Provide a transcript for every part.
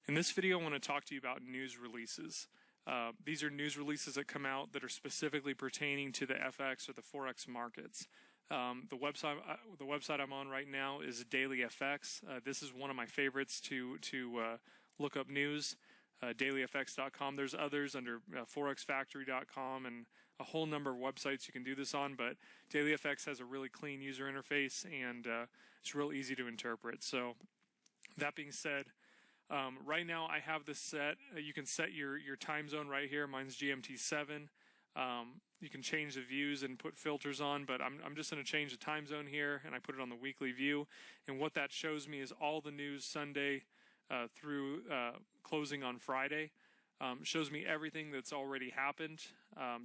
In this video, I want to talk to you about news releases. These are news releases that come out that are specifically pertaining to the FX or the Forex markets. The website I'm on right now is DailyFX. This is one of my favorites to look up news. DailyFX.com. There's others under ForexFactory.com and a whole number of websites you can do this on, but DailyFX has a really clean user interface and it's real easy to interpret. So that being said, right now I have this set. You can set your time zone right here. Mine's GMT 7. You can change the views and put filters on, but I'm just going to change the time zone here, and I put it on the weekly view. And what that shows me is all the news Sunday through closing on Friday. Shows me everything that's already happened.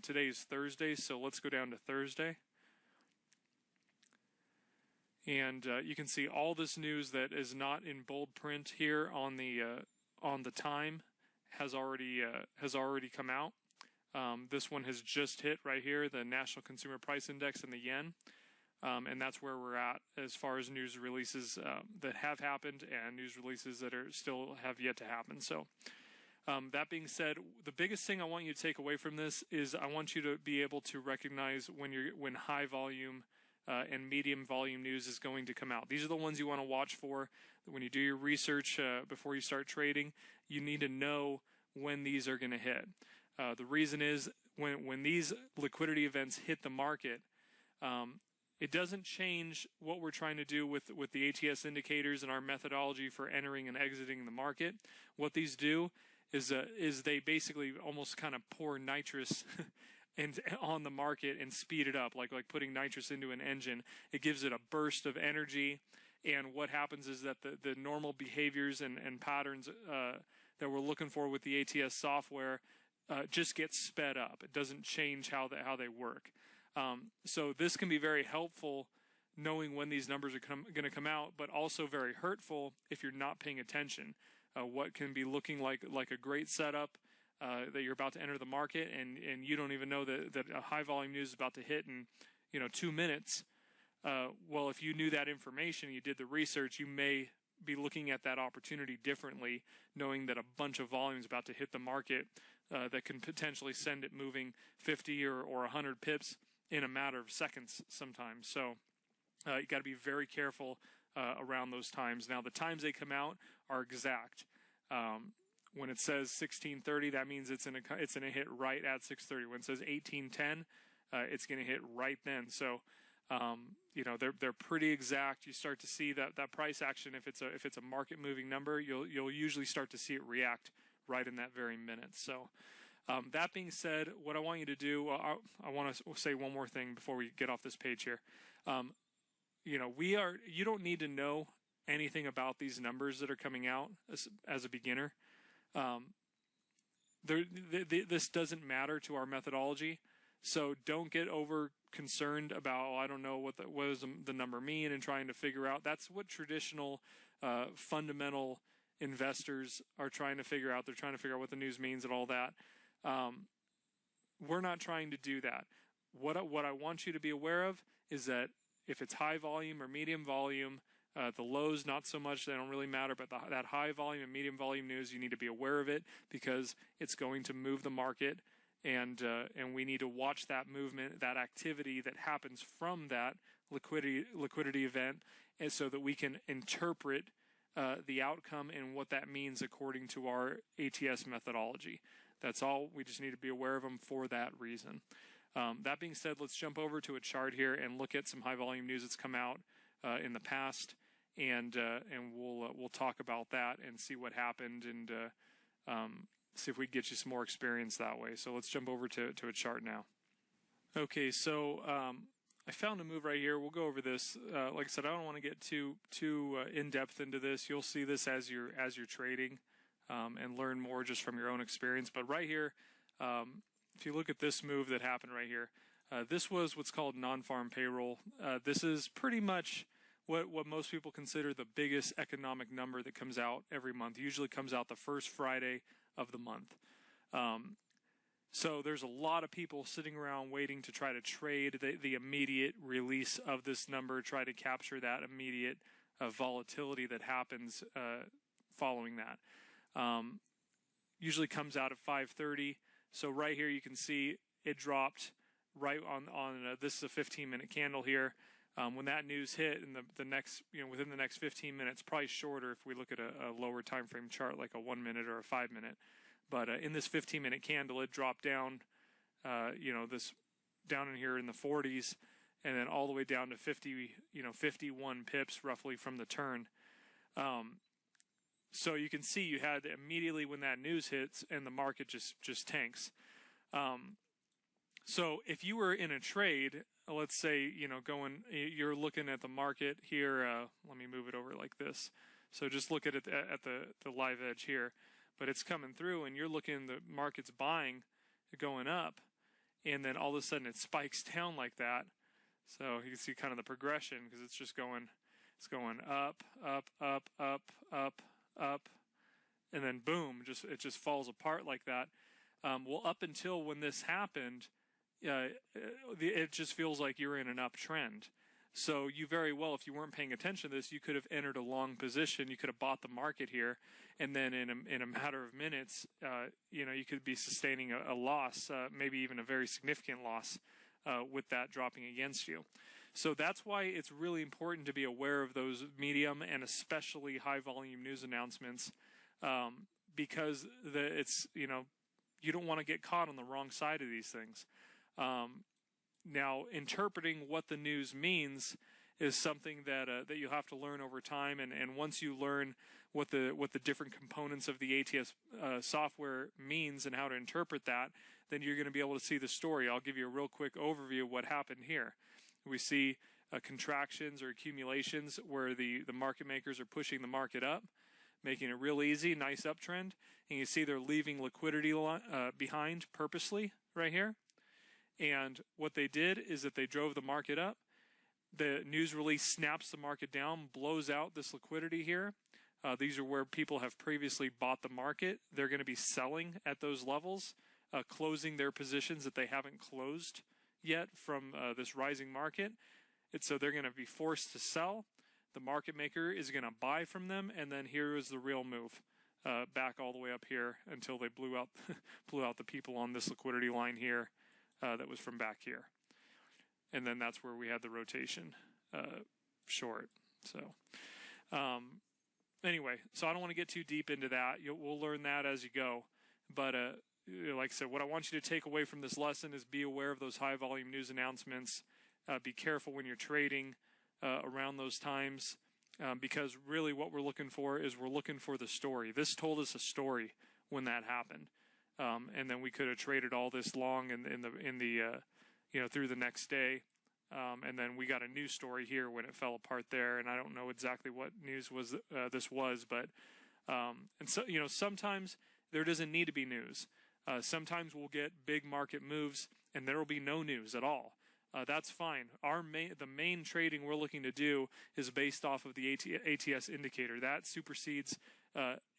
Today is Thursday, so let's go down to Thursday. And you can see all this news that is not in bold print here on the time has already come out. This one has just hit right here, the National Consumer Price Index and the yen. And that's where we're at as far as news releases that have happened and news releases that are still have yet to happen. So that being said, the biggest thing I want you to take away from this is I want you to be able to recognize when high volume and medium volume news is going to come out. These are the ones you want to watch for. When you do your research before you start trading, you need to know when these are going to hit. The reason is when these liquidity events hit the market, it doesn't change what we're trying to do with the ATS indicators and our methodology for entering and exiting the market. What these do is they basically almost kind of pour nitrous on the market and speed it up, like putting nitrous into an engine. It gives it a burst of energy, and what happens is that the normal behaviors and patterns that we're looking for with the ATS software just get sped up. It doesn't change how they work. So this can be very helpful knowing when these numbers are going to come out, but also very hurtful if you're not paying attention. What can be looking like a great setup that you're about to enter the market, and you don't even know that a high volume news is about to hit in 2 minutes. Well, if you knew that information, you did the research, you may be looking at that opportunity differently, knowing that a bunch of volume is about to hit the market that can potentially send it moving 50 or 100 pips in a matter of seconds sometimes. So you got to be very careful around those times. Now, the times they come out are exact. When it says 16:30, that means it's going to hit right at 6:30. When it says 18:10, it's going to hit right then. So they're pretty exact. You start to see that price action. If it's a market moving number, you'll usually start to see it react right in that very minute. So that being said, what I want you to do, I want to say one more thing before we get off this page here. You don't need to know anything about these numbers that are coming out as a beginner. This doesn't matter to our methodology, so don't get over concerned about, I don't know what does the number mean, and trying to figure out. That's what traditional fundamental investors are trying to figure out. They're trying to figure out what the news means and all that. We're not trying to do that. What I want you to be aware of is that if it's high volume or medium volume, the lows, not so much, they don't really matter, but that high volume and medium volume news, you need to be aware of it because it's going to move the market, and we need to watch that movement, that activity that happens from that liquidity event, and so that we can interpret the outcome and what that means according to our ATS methodology. That's all. We just need to be aware of them for that reason. That being said, let's jump over to a chart here and look at some high volume news that's come out in the past, and we'll talk about that and see what happened, and see if we can get you some more experience that way. So let's jump over to a chart now. Okay, so I found a move right here. We'll go over this. Like I said, I don't want to get too in depth into this. You'll see this as you're trading and learn more just from your own experience. But right here, if you look at this move that happened right here, this was what's called non-farm payroll. This is pretty much what most people consider the biggest economic number that comes out every month. It usually comes out the first Friday of the month. So there's a lot of people sitting around waiting to try to trade the immediate release of this number, try to capture that immediate volatility that happens following that. Usually comes out at 5:30. So right here you can see it dropped right on this is a 15-minute candle here. When that news hit in the next, within the next 15 minutes, probably shorter if we look at a lower time frame chart like a 1 minute or a 5 minute. But in this 15-minute candle, it dropped down, this down in here in the 40s, and then all the way down to 51 pips roughly from the turn. So you can see you had immediately when that news hits and the market just tanks. So if you were in a trade, let's say, you're looking at the market here. Let me move it over like this. So just look at it at the live edge here, but it's coming through and you're looking, the market's buying, going up, and then all of a sudden it spikes down like that. So you can see kind of the progression because it's just going, up, up, up, up, up, up, and then boom, it just falls apart like that. Well, up until when this happened, it just feels like you're in an uptrend. So you very well, if you weren't paying attention to this, you could have entered a long position. You could have bought the market here, and then in a matter of minutes, you could be sustaining a loss, maybe even a very significant loss, with that dropping against you. So that's why it's really important to be aware of those medium and especially high volume news announcements, because you don't want to get caught on the wrong side of these things. Now, interpreting what the news means is something that you'll have to learn over time, and once you learn what the different components of the ATS software means and how to interpret that, then you're going to be able to see the story. I'll give you a real quick overview of what happened here. We see contractions or accumulations where the market makers are pushing the market up, making it real easy, nice uptrend, and you see they're leaving liquidity behind purposely right here. And what they did is that they drove the market up. The news release snaps the market down, blows out this liquidity here. These are where people have previously bought the market. They're going to be selling at those levels, closing their positions that they haven't closed yet from this rising market. So they're going to be forced to sell. The market maker is going to buy from them, and then here is the real move, back all the way up here until they blew out the people on this liquidity line here. That was from back here. And then that's where we had the rotation short. So anyway, so I don't want to get too deep into that. We'll learn that as you go. But like I said, what I want you to take away from this lesson is be aware of those high volume news announcements. Be careful when you're trading around those times, because really what we're looking for is we're looking for the story. This told us a story when that happened. And then we could have traded all this long through the next day, and then we got a new story here when it fell apart there. And I don't know exactly what news this was, but and so sometimes there doesn't need to be news. Sometimes we'll get big market moves and there will be no news at all. That's fine. The main trading we're looking to do is based off of the ATS indicator. That supersedes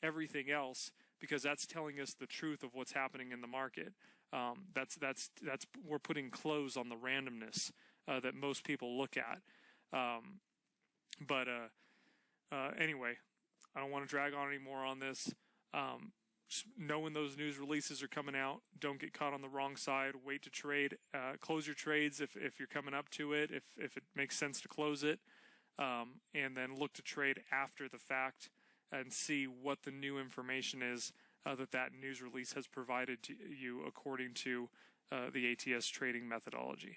everything else, because that's telling us the truth of what's happening in the market. We're putting close on the randomness that most people look at. Anyway, I don't want to drag on any more on this. Just know when those news releases are coming out. Don't get caught on the wrong side. Wait to trade. Close your trades if you're coming up to it, if it makes sense to close it. And then look to trade after the fact and see what the new information is that news release has provided to you according to the ATS trading methodology.